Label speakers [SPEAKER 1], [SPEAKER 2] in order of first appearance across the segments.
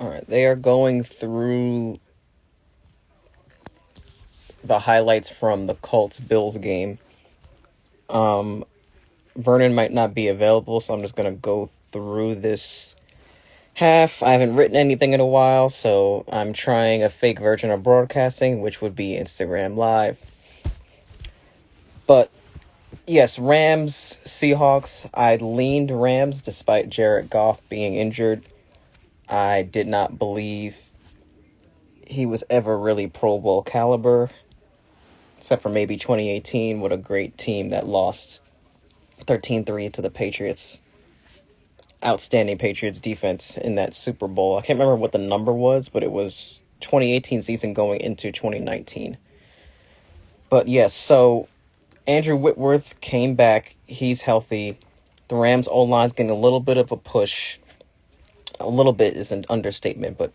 [SPEAKER 1] All right, they are going through the highlights from the Colts Bills game. Um, Vernon might not be available, so I'm just gonna go through this half. I haven't written anything in a while, so I'm trying a fake version of broadcasting, which would be Instagram Live. But yes, Rams, Seahawks. I leaned Rams despite Jared Goff being injured. I did not believe he was ever really Pro Bowl caliber, except for maybe 2018 with a great team that lost 13-3 to the Patriots. Outstanding Patriots defense in that Super Bowl. I can't remember what the number was, but it was 2018 season going into 2019. But yes, so Andrew Whitworth came back. He's healthy. The Rams O-line's getting a little bit of a push. A little bit is an understatement, but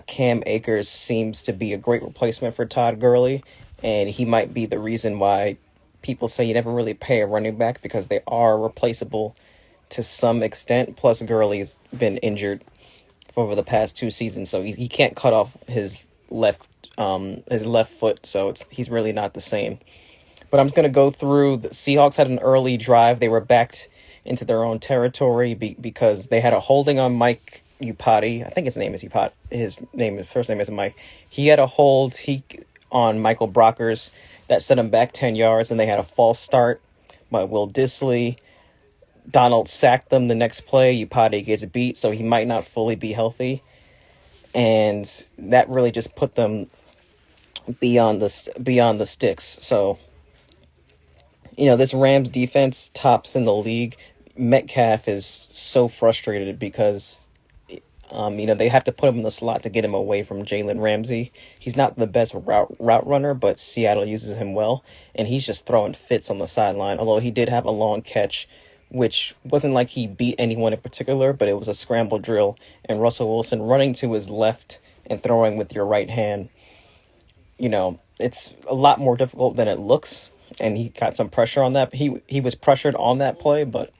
[SPEAKER 1] Cam Akers seems to be a great replacement for Todd Gurley, and he might be the reason why people say you never really pay a running back, because they are replaceable to some extent. Plus, Gurley's been injured over the past 2 seasons, so he can't cut off his left foot, so he's really not the same. But I'm just going to go through. The Seahawks had an early drive. They were backed into their own territory because they had a holding on Mike Upati. I think his name is Upati. His first name is Mike. He had a hold on Michael Brockers that set him back 10 yards, and they had a false start by Will Dissly. Donald sacked them the next play. Upati gets beat, so he might not fully be healthy. And that really just put them beyond the sticks. So, this Rams defense tops in the league. Metcalf is so frustrated because, they have to put him in the slot to get him away from Jalen Ramsey. He's not the best route runner, but Seattle uses him well, and he's just throwing fits on the sideline. Although he did have a long catch, which wasn't like he beat anyone in particular, but it was a scramble drill, and Russell Wilson running to his left and throwing with your right hand. It's a lot more difficult than it looks, and he got some pressure on that. He was pressured on that play, but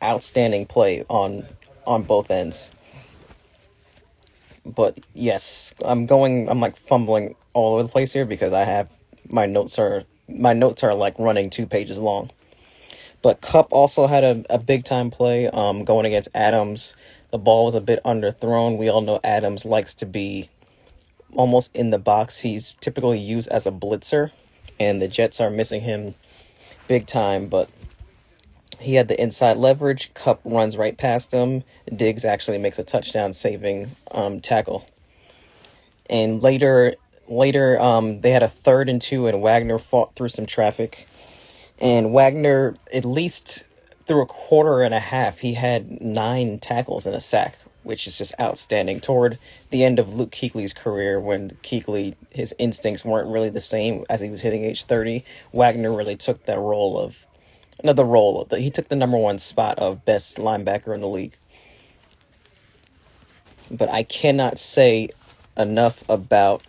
[SPEAKER 1] outstanding play on both ends. But yes, I'm like fumbling all over the place here because I have my notes are like running 2 pages long. But Kupp also had a big time play going against Adams. The ball was a bit underthrown. We all know Adams likes to be almost in the box. He's typically used as a blitzer, and the Jets are missing him big time. But he had the inside leverage. Kupp runs right past him. Diggs actually makes a touchdown saving tackle. And later, they had a 3rd and 2, and Wagner fought through some traffic. And Wagner, at least through a quarter and a half, he had 9 tackles and a sack, which is just outstanding. Toward the end of Luke Kuechly's career, when Kuechly, his instincts weren't really the same as he was hitting age 30, Wagner really took that he took the number 1 spot of best linebacker in the league. But I cannot say enough about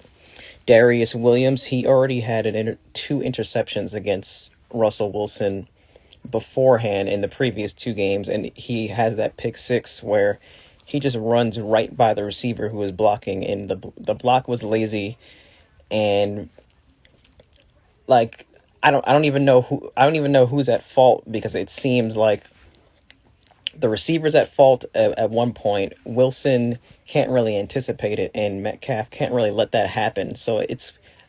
[SPEAKER 1] Darius Williams. He already had 2 interceptions against Russell Wilson beforehand in the previous 2 games, and he has that pick 6 where he just runs right by the receiver who was blocking, and the block was lazy, and like I don't even know who's at fault, because it seems like the receiver's at fault at one point. Wilson can't really anticipate it, and Metcalf can't really let that happen. So I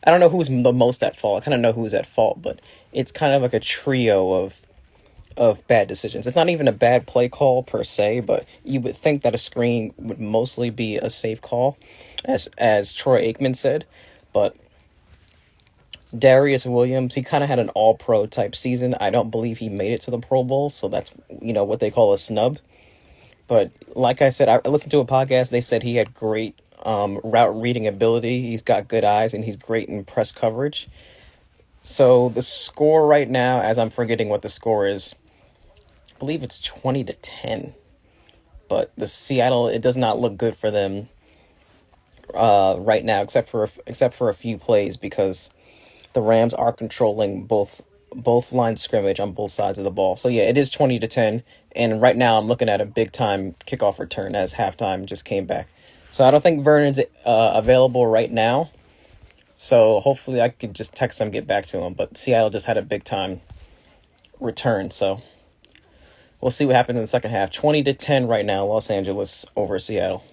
[SPEAKER 1] don't know who's the most at fault. I kind of know who's at fault, but it's kind of like a trio of bad decisions. It's not even a bad play call per se, but you would think that a screen would mostly be a safe call, as Troy Aikman said. But Darius Williams, he kind of had an all-pro type season. I don't believe he made it to the Pro Bowl, so that's what they call a snub. But like I said, I listened to a podcast. They said he had great route reading ability. He's got good eyes, and he's great in press coverage. So the score right now, as I'm forgetting what the score is, I believe it's 20-10. But the Seattle, it does not look good for them right now, except for a few plays, because the Rams are controlling both both lines of scrimmage on both sides of the ball. So yeah, it is 20-10. And right now I'm looking at a big time kickoff return as halftime just came back. So I don't think Vernon's available right now. So hopefully I could just text him, get back to him. But Seattle just had a big time return. So we'll see what happens in the second half. 20-10 right now, Los Angeles over Seattle.